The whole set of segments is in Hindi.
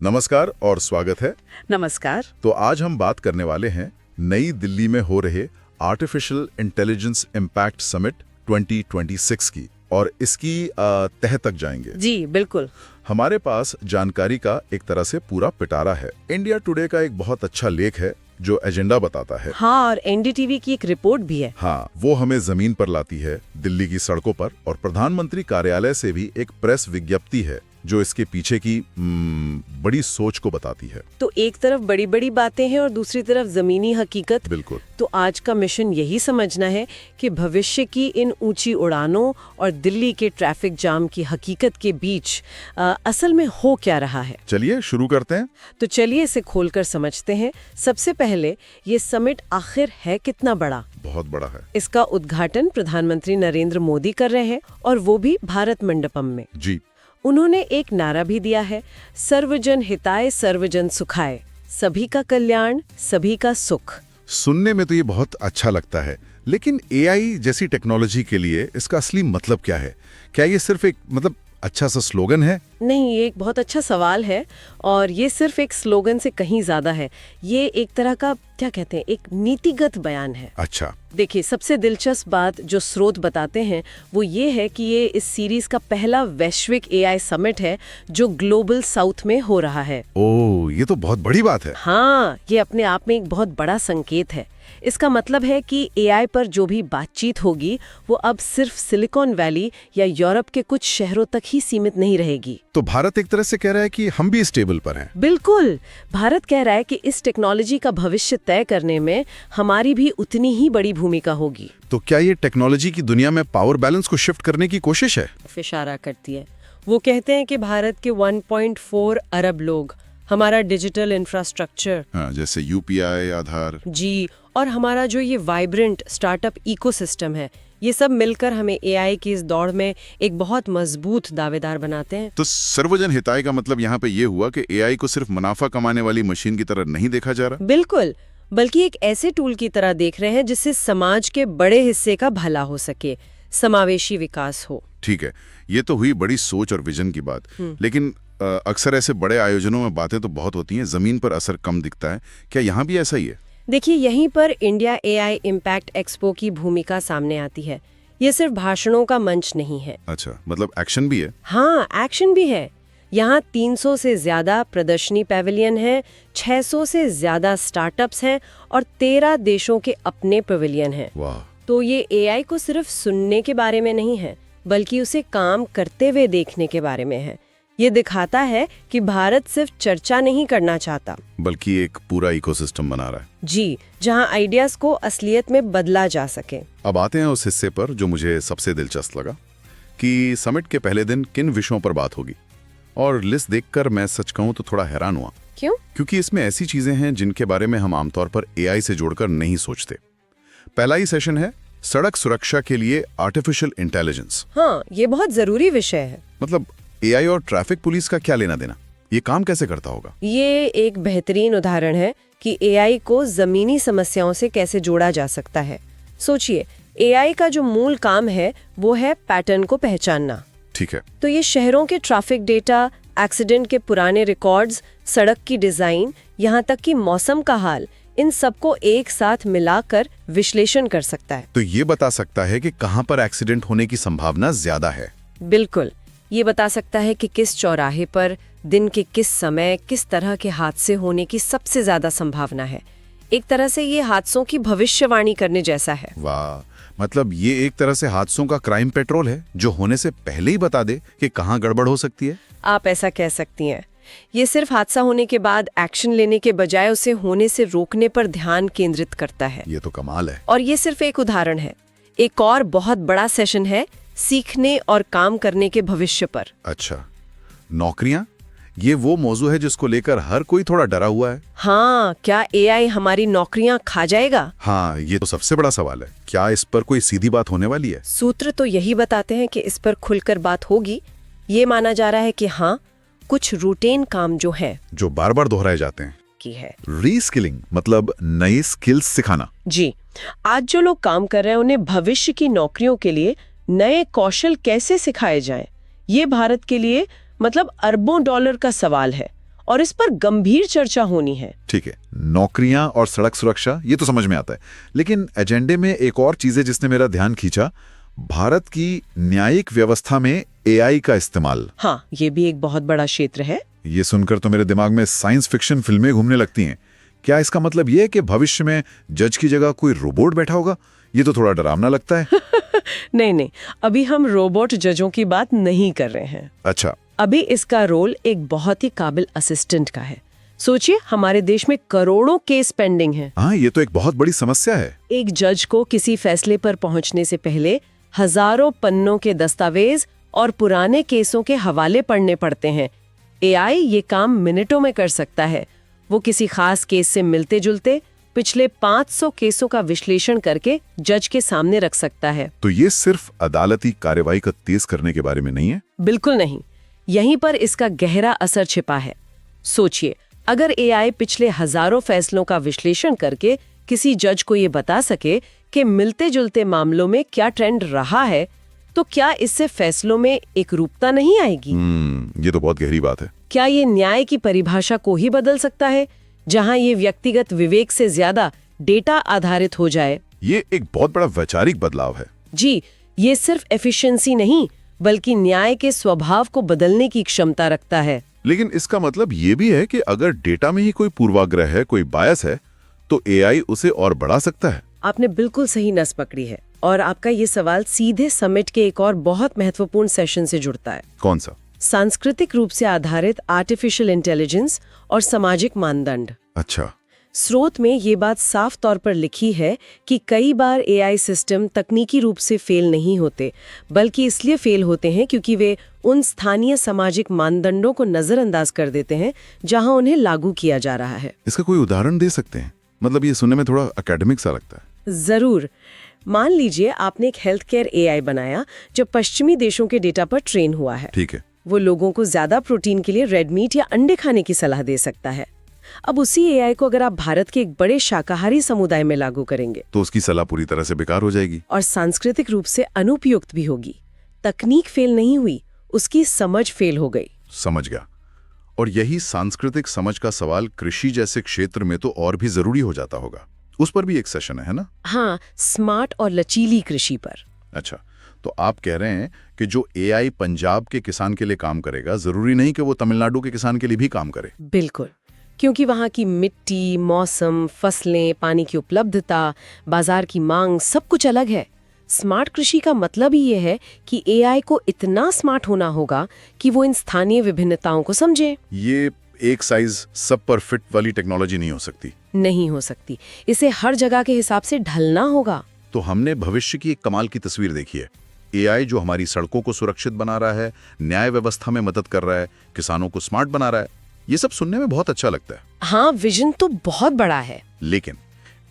नमस्कार और स्वागत है। नमस्कार। तो आज हम बात करने वाले हैं नई दिल्ली में हो रहे आर्टिफिशियल इंटेलिजेंस इम्पैक्ट समिट 2026 की, और इसकी तह तक जाएंगे। जी बिल्कुल। हमारे पास जानकारी का एक तरह से पूरा पिटारा है। इंडिया टुडे का एक बहुत अच्छा लेख है जो एजेंडा बताता है। हाँ, और एनडीटीवी की एक रिपोर्ट भी है। हाँ, वो हमें जमीन पर लाती है, दिल्ली की सड़कों पर, और प्रधानमंत्री कार्यालय से भी एक प्रेस विज्ञप्ति है जो इसके पीछे की बड़ी सोच को बताती है। तो एक तरफ बड़ी बड़ी बातें हैं और दूसरी तरफ जमीनी हकीकत। बिल्कुल। तो आज का मिशन यही समझना है कि भविष्य की इन ऊंची उड़ानों और दिल्ली के ट्रैफिक जाम की हकीकत के बीच असल में हो क्या रहा है। चलिए शुरू करते हैं। तो चलिए इसे खोलकर समझते हैं। सबसे पहले ये समिट आखिर है कितना बड़ा? बहुत बड़ा है। इसका उद्घाटन प्रधानमंत्री नरेंद्र मोदी कर रहे हैं, और वो भी भारत मंडपम में। जी। उन्होंने एक नारा भी दिया है, सर्वजन हिताय सर्वजन सुखाय, सभी का कल्याण सभी का सुख। सुनने में तो ये बहुत अच्छा लगता है, लेकिन एआई जैसी टेक्नोलॉजी के लिए इसका असली मतलब क्या है? क्या ये सिर्फ एक अच्छा सा स्लोगन है? नहीं, ये एक बहुत अच्छा सवाल है, और ये सिर्फ एक स्लोगन से कहीं ज्यादा है। ये एक तरह का, क्या कहते हैं, एक नीतिगत बयान है। अच्छा। देखिए, सबसे दिलचस्प बात जो स्रोत बताते हैं वो ये है कि ये इस सीरीज का पहला वैश्विक एआई समिट है जो ग्लोबल साउथ में हो रहा है। ओह, ये तो बहुत बड़ी बात है। हाँ, ये अपने आप में एक बहुत बड़ा संकेत है। इसका मतलब है कि एआई पर जो भी बातचीत होगी वो अब सिर्फ सिलिकॉन वैली या यूरोप के कुछ शहरों तक ही सीमित नहीं रहेगी। तो भारत एक तरह से कह रहा है कि हम भी इस टेबल पर हैं। बिल्कुल। भारत कह रहा है कि इस टेक्नोलॉजी का भविष्य तय करने में हमारी भी उतनी ही बड़ी भूमिका होगी। तो क्या ये टेक्नोलॉजी की दुनिया में पावर बैलेंस को शिफ्ट करने की कोशिश है? इशारा करती है। वो कहते हैं कि भारत के 1.4 अरब लोग, हमारा डिजिटल इंफ्रास्ट्रक्चर, जैसे यूपीआई, आधार, जी, और हमारा जो ये वाइब्रेंट स्टार्टअप इकोसिस्टम है, ये सब मिलकर हमें एआई की इस दौड़ में एक बहुत मजबूत दावेदार बनाते हैं। तो सर्वजन हिताय का मतलब यहाँ पे ये हुआ कि एआई को सिर्फ मुनाफा कमाने वाली मशीन की तरह नहीं देखा जा रहा? बिल्कुल, बल्कि एक ऐसे टूल की तरह देख रहे हैं जिससे समाज के बड़े हिस्से का भला हो सके, समावेशी विकास हो। ठीक है, ये तो हुई बड़ी सोच और विजन की बात, लेकिन अक्सर ऐसे बड़े आयोजनों में बातें तो बहुत होती हैं, जमीन पर असर कम दिखता है। क्या यहाँ भी ऐसा ही है? देखिए, यहीं पर इंडिया एआई इम्पैक्ट एक्सपो की भूमिका सामने आती है। ये सिर्फ भाषणों का मंच नहीं है। अच्छा, मतलब एक्शन भी है? हाँ, एक्शन भी है। यहाँ 300 से ज्यादा प्रदर्शनी पैविलियन है, 600 से ज्यादा स्टार्टअप्स हैं और 13 देशों के अपने पैविलियन हैं। वाह। तो ये एआई को सिर्फ सुनने के बारे में नहीं है, बल्कि उसे काम करते हुए देखने के बारे में है। ये दिखाता है कि भारत सिर्फ चर्चा नहीं करना चाहता, बल्कि एक पूरा इकोसिस्टम बना रहा है। जी, जहां आइडियाज को असलियत में बदला जा सके। अब आते हैं उस हिस्से पर जो मुझे सबसे दिलचस्प लगा, कि समिट के पहले दिन किन विषयों पर बात होगी। और लिस्ट देखकर मैं सच कहूं तो थोड़ा हैरान हुआ। क्यों? क्योंकि इसमें ऐसी चीजें हैं जिनके बारे में हम आमतौर पर एआई से जोड़कर नहीं सोचते। पहला ही सेशन है सड़क सुरक्षा के लिए आर्टिफिशियल इंटेलिजेंस। हाँ, ये बहुत जरूरी विषय है। मतलब एआई और ट्रैफिक पुलिस का क्या लेना देना? ये काम कैसे करता होगा? ये एक बेहतरीन उदाहरण है कि एआई को जमीनी समस्याओं से कैसे जोड़ा जा सकता है। सोचिए, एआई का जो मूल काम है वो है पैटर्न को पहचानना। ठीक है। तो ये शहरों के ट्रैफिक डेटा, एक्सीडेंट के पुराने रिकॉर्ड्स, सड़क की डिजाइन, यहाँ तक कि मौसम का हाल, इन सबको एक साथ मिलाकर विश्लेषण कर सकता है। तो ये बता सकता है कि कहाँ पर एक्सीडेंट होने की संभावना ज्यादा है? बिल्कुल। ये बता सकता है कि किस चौराहे पर दिन के किस समय किस तरह के हादसे होने की सबसे ज्यादा संभावना है। एक तरह से ये हादसों की भविष्यवाणी करने जैसा है। वाह, मतलब ये एक तरह से हादसों का क्राइम पेट्रोल है जो होने से पहले ही बता दे कि कहाँ गड़बड़ हो सकती है। आप ऐसा कह सकती हैं। ये सिर्फ हादसा होने के बाद एक्शन लेने के बजाय उसे होने से रोकने पर ध्यान केंद्रित करता है। ये तो कमाल है। और ये सिर्फ एक उदाहरण है। एक और बहुत बड़ा सेशन है सीखने और काम करने के भविष्य पर। अच्छा, नौकरियां? ये वो मौजू है जिसको लेकर हर कोई थोड़ा डरा हुआ है। हाँ, क्या एआई हमारी नौकरियां खा जाएगा? हाँ, ये तो सबसे बड़ा सवाल है। क्या इस पर कोई सीधी बात होने वाली है? सूत्र तो यही बताते हैं कि इस पर खुलकर बात होगी। ये माना जा रहा है कि हाँ, कुछ रूटीन काम जो है, जो बार बार दोहराए जाते हैं, की है। रीस्किलिंग मतलब नई स्किल्स सिखाना। जी, आज जो लोग काम कर रहे हैं उन्हें भविष्य की नौकरियों के लिए नए कौशल कैसे सिखाए जाएं, ये भारत के लिए मतलब अरबों डॉलर का सवाल है। और इस पर गंभीर चर्चा होनी है। ठीक है, नौकरियां और सड़क सुरक्षा ये तो समझ में आता है, लेकिन एजेंडे में एक और चीज है जिसने मेरा ध्यान खींचा, भारत की न्यायिक व्यवस्था में एआई का इस्तेमाल। हाँ, ये भी एक बहुत बड़ा क्षेत्र है। ये सुनकर तो मेरे दिमाग में साइंस फिक्शन फिल्में घूमने लगती हैं। क्या इसका मतलब ये है कि भविष्य में जज की जगह कोई रोबोट बैठा होगा? ये तो थोड़ा डरावना लगता है। नहीं, अभी हम रोबोट जजों की बात नहीं कर रहे हैं। अच्छा। अभी इसका रोल एक बहुत ही काबिल असिस्टेंट का है। सोचिए, हमारे देश में करोड़ों केस पेंडिंग हैं। हाँ, ये तो एक बहुत बड़ी समस्या है। एक जज को किसी फैसले पर पहुंचने से पहले हजारों पन्नों के दस्तावेज और पुराने केसों के हवाले पढ़ने पड़ते हैं। एआई ये काम मिनटों में कर सकता है। वो किसी खास केस से मिलते जुलते पिछले 500 केसों का विश्लेषण करके जज के सामने रख सकता है। तो ये सिर्फ अदालती कार्रवाई को तेज करने के बारे में नहीं है? बिल्कुल नहीं, यहीं पर इसका गहरा असर छिपा है। सोचिए, अगर एआई पिछले हजारों फैसलों का विश्लेषण करके किसी जज को ये बता सके कि मिलते जुलते मामलों में क्या ट्रेंड रहा है, तो क्या इससे फैसलों में एक रूपता नहीं आएगी? ये तो बहुत गहरी बात है। क्या ये न्याय की परिभाषा को ही बदल सकता है, जहां ये व्यक्तिगत विवेक से ज्यादा डेटा आधारित हो जाए? ये एक बहुत बड़ा वैचारिक बदलाव है। जी, ये सिर्फ एफिशिएंसी नहीं, बल्कि न्याय के स्वभाव को बदलने की क्षमता रखता है। लेकिन इसका मतलब ये भी है कि अगर डेटा में ही कोई पूर्वाग्रह है, कोई बायस है, तो एआई उसे और बढ़ा सकता है। आपने बिल्कुल सही नस पकड़ी है, और आपका ये सवाल सीधे समिट के एक और बहुत महत्वपूर्ण सेशन से जुड़ता है। कौन सा? सांस्कृतिक रूप से आधारित आर्टिफिशियल इंटेलिजेंस और सामाजिक मानदंड। अच्छा। स्रोत में ये बात साफ तौर पर लिखी है कि कई बार एआई सिस्टम तकनीकी रूप से फेल नहीं होते, बल्कि इसलिए फेल होते हैं क्योंकि वे उन स्थानीय सामाजिक मानदंडों को नजरअंदाज कर देते हैं जहां उन्हें लागू किया जा रहा है। इसका कोई उदाहरण दे सकते हैं? मतलब ये सुनने में थोड़ा एकेडमिक सा लगता है। जरूर। मान लीजिए आपने एक हेल्थ केयर एआई बनाया जो पश्चिमी देशों के डेटा पर ट्रेन हुआ है। ठीक है। वो लोगों को ज्यादा प्रोटीन के लिए रेड मीट या अंडे खाने की सलाह दे सकता है। अब उसी एआई को अगर आप भारत के एक बड़े शाकाहारी समुदाय में लागू करेंगे तो उसकी सलाह पूरी तरह से बेकार हो जाएगी और सांस्कृतिक रूप से अनुपयुक्त भी होगी। तकनीक फेल नहीं हुई, उसकी समझ फेल हो गई। समझ गया। और यही सांस्कृतिक समझ का सवाल कृषि जैसे क्षेत्र में तो और भी जरूरी हो जाता होगा। उस पर भी एक सेशन है ना? हाँ, स्मार्ट और लचीली कृषि पर। अच्छा, तो आप कह रहे हैं कि जो एआई पंजाब के किसान के लिए काम करेगा, जरूरी नहीं कि वो तमिलनाडु के किसान के लिए भी काम करे। बिल्कुल, क्योंकि वहाँ की मिट्टी, मौसम, फसलें, पानी की उपलब्धता, बाजार की मांग सब कुछ अलग है। स्मार्ट कृषि का मतलब ही ये है कि एआई को इतना स्मार्ट होना होगा कि वो इन स्थानीय विभिन्नताओं को समझे। ये एक साइज सब पर फिट वाली टेक्नोलॉजी नहीं हो सकती। नहीं हो सकती, इसे हर जगह के हिसाब से ढलना होगा। तो हमने भविष्य की एक कमाल की तस्वीर देखी है। एआई जो हमारी सड़कों को सुरक्षित बना रहा है, न्याय व्यवस्था में मदद कर रहा है, किसानों को स्मार्ट बना रहा है। ये सब सुनने में बहुत अच्छा लगता है। हाँ, विजन तो बहुत बड़ा है। लेकिन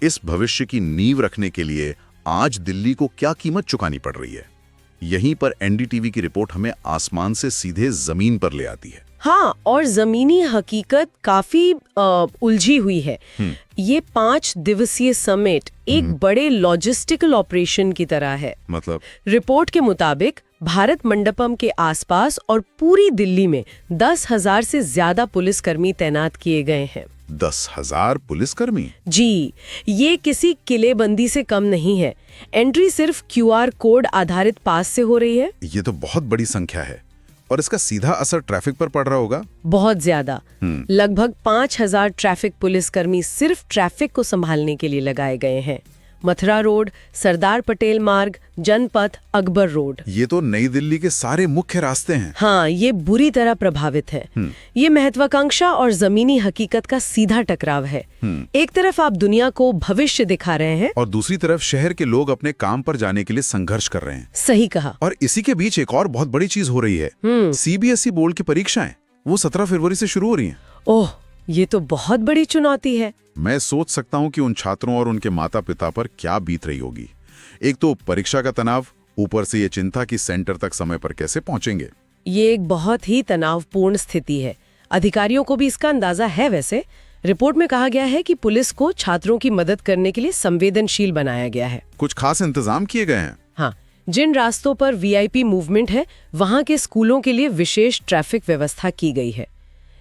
इस भविष्य की नींव रखने के लिए आज दिल्ली को क्या कीमत चुकानी पड़ रही है? यहीं पर एनडीटीवी की रिपोर्ट हमें आसमान से सीधे जमीन पर ले आती है। हाँ, और जमीनी हकीकत काफी उलझी हुई है। ये 5 दिवसीय समिट एक बड़े लॉजिस्टिकल ऑपरेशन की तरह है। मतलब? रिपोर्ट के मुताबिक भारत मंडपम के आसपास और पूरी दिल्ली में 10,000 से ज्यादा पुलिसकर्मी तैनात किए गए हैं। 10,000 पुलिसकर्मी? जी, ये किसी किलेबंदी से कम नहीं है। एंट्री सिर्फ क्यूआर कोड आधारित पास से हो रही है। ये तो बहुत बड़ी संख्या है। और इसका सीधा असर ट्रैफिक पर पड़ रहा होगा? बहुत ज्यादा। लगभग 5,000 ट्रैफिक पुलिसकर्मी सिर्फ ट्रैफिक को संभालने के लिए लगाए गए हैं। मथुरा रोड, सरदार पटेल मार्ग, जनपथ, अकबर रोड। ये तो नई दिल्ली के सारे मुख्य रास्ते हैं। हाँ, ये बुरी तरह प्रभावित है। ये महत्वाकांक्षा और जमीनी हकीकत का सीधा टकराव है। एक तरफ आप दुनिया को भविष्य दिखा रहे हैं और दूसरी तरफ शहर के लोग अपने काम पर जाने के लिए संघर्ष कर रहे हैं। सही कहा। और इसी के बीच एक और बहुत बड़ी चीज हो रही है। सीबीएसई बोर्ड की परीक्षाएं वो 17 फरवरी से शुरू हो रही हैं। ओह, ये तो बहुत बड़ी चुनौती है। मैं सोच सकता हूँ कि उन छात्रों और उनके माता पिता पर क्या बीत रही होगी। एक तो परीक्षा का तनाव, ऊपर से ये चिंता कि सेंटर तक समय पर कैसे पहुंचेंगे। ये एक बहुत ही तनावपूर्ण स्थिति है। अधिकारियों को भी इसका अंदाजा है। वैसे रिपोर्ट में कहा गया है कि पुलिस को छात्रों की मदद करने के लिए संवेदनशील बनाया गया है। कुछ खास इंतजाम किए गए हैं? हाँ, जिन रास्तों पर वीआईपी मूवमेंट है, वहां के स्कूलों के लिए विशेष ट्रैफिक व्यवस्था की गई है।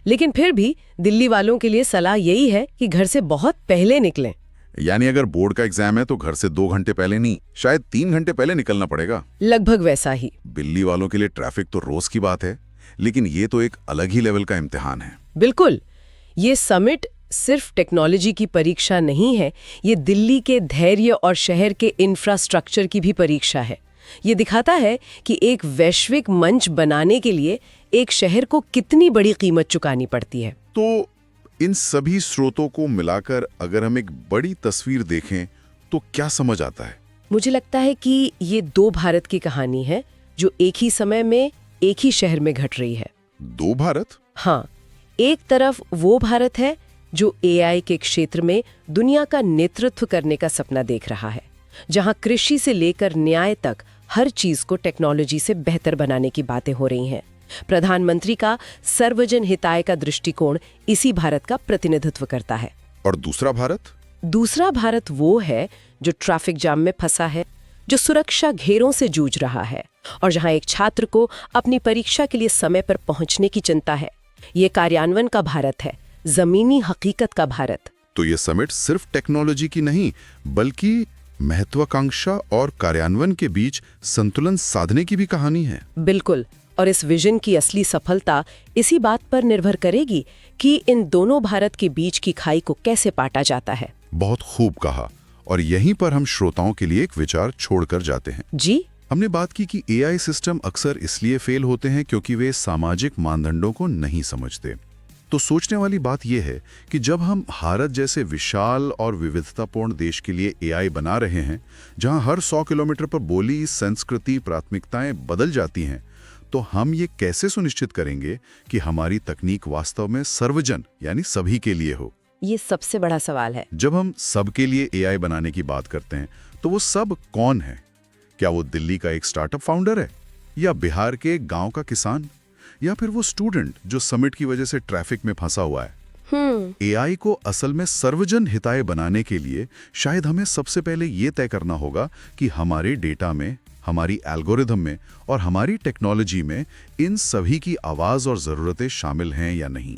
लेकिन फिर भी दिल्ली वालों के लिए सलाह यही है कि घर से बहुत पहले निकलें। यानी अगर बोर्ड का एग्जाम है तो घर से 2 घंटे पहले नहीं, शायद 3 घंटे पहले निकलना पड़ेगा। लगभग वैसा ही। दिल्ली वालों के लिए ट्रैफिक तो रोज की बात है, लेकिन ये तो एक अलग ही लेवल का इम्तिहान है। बिल्कुल। ये समिट सिर्फ टेक्नोलॉजी की परीक्षा नहीं है, ये दिल्ली के धैर्य और शहर के इंफ्रास्ट्रक्चर की भी परीक्षा है। ये दिखाता है कि एक वैश्विक मंच बनाने के लिए एक शहर को कितनी बड़ी कीमत चुकानी पड़ती है। तो इन सभी स्रोतों को मिलाकर अगर हम एक बड़ी तस्वीर देखें तो क्या समझ आता है? मुझे लगता है कि ये 2 भारत की कहानी है जो एक ही समय में एक ही शहर में घट रही है। 2 भारत? हाँ, एक तरफ वो भारत है जो एआई के क्षेत्र में दुनिया का नेतृत्व करने का सपना देख रहा है, जहां कृषि से लेकर न्याय तक हर चीज को टेक्नोलॉजी से बेहतर बनाने की बातें हो रही हैं। प्रधानमंत्री का सर्वजन हिताय का दृष्टिकोण इसी भारत का प्रतिनिधित्व करता है। और दूसरा भारत? दूसरा भारत वो है जो ट्रैफिक जाम में फंसा है, जो सुरक्षा घेरों से जूझ रहा है और जहां एक छात्र को अपनी परीक्षा के लिए समय पर पहुंचने की चिंता है। ये कार्यान्वयन का भारत है, जमीनी हकीकत का भारत। तो ये समिट सिर्फ टेक्नोलॉजी की नहीं, बल्कि महत्वाकांक्षा और कार्यान्वयन के बीच संतुलन साधने की भी कहानी है। बिल्कुल। और इस विजन की असली सफलता इसी बात पर निर्भर करेगी कि इन दोनों भारत के बीच की खाई को कैसे पाटा जाता है। बहुत खूब कहा। और यहीं पर हम श्रोताओं के लिए एक विचार छोड़कर जाते हैं। जी, हमने बात की कि एआई सिस्टम अक्सर इसलिए फेल होते हैं क्योंकि वे सामाजिक मानदंडों को नहीं समझते। तो सोचने वाली बात यह है कि जब हम भारत जैसे विशाल और विविधतापूर्ण देश के लिए एआई बना रहे हैं, जहां हर 100 किलोमीटर पर बोली, संस्कृति, प्राथमिकताएं बदल जाती हैं, तो हम ये कैसे सुनिश्चित करेंगे कि हमारी तकनीक वास्तव में सर्वजन यानी सभी के लिए हो? ये सबसे बड़ा सवाल है। जब हम सबके लिए एआई बनाने की बात करते हैं तो वो सब कौन है? क्या वो दिल्ली का एक स्टार्टअप फाउंडर है, या बिहार के एक गांव का किसान, या फिर वो स्टूडेंट जो समिट की वजह से ट्रैफिक में फंसा हुआ है? एआई को असल में सर्वजन हिताय बनाने के लिए शायद हमें सबसे पहले ये तय करना होगा कि हमारे डेटा में, हमारी एल्गोरिथम में और हमारी टेक्नोलॉजी में इन सभी की आवाज और जरूरतें शामिल हैं या नहीं।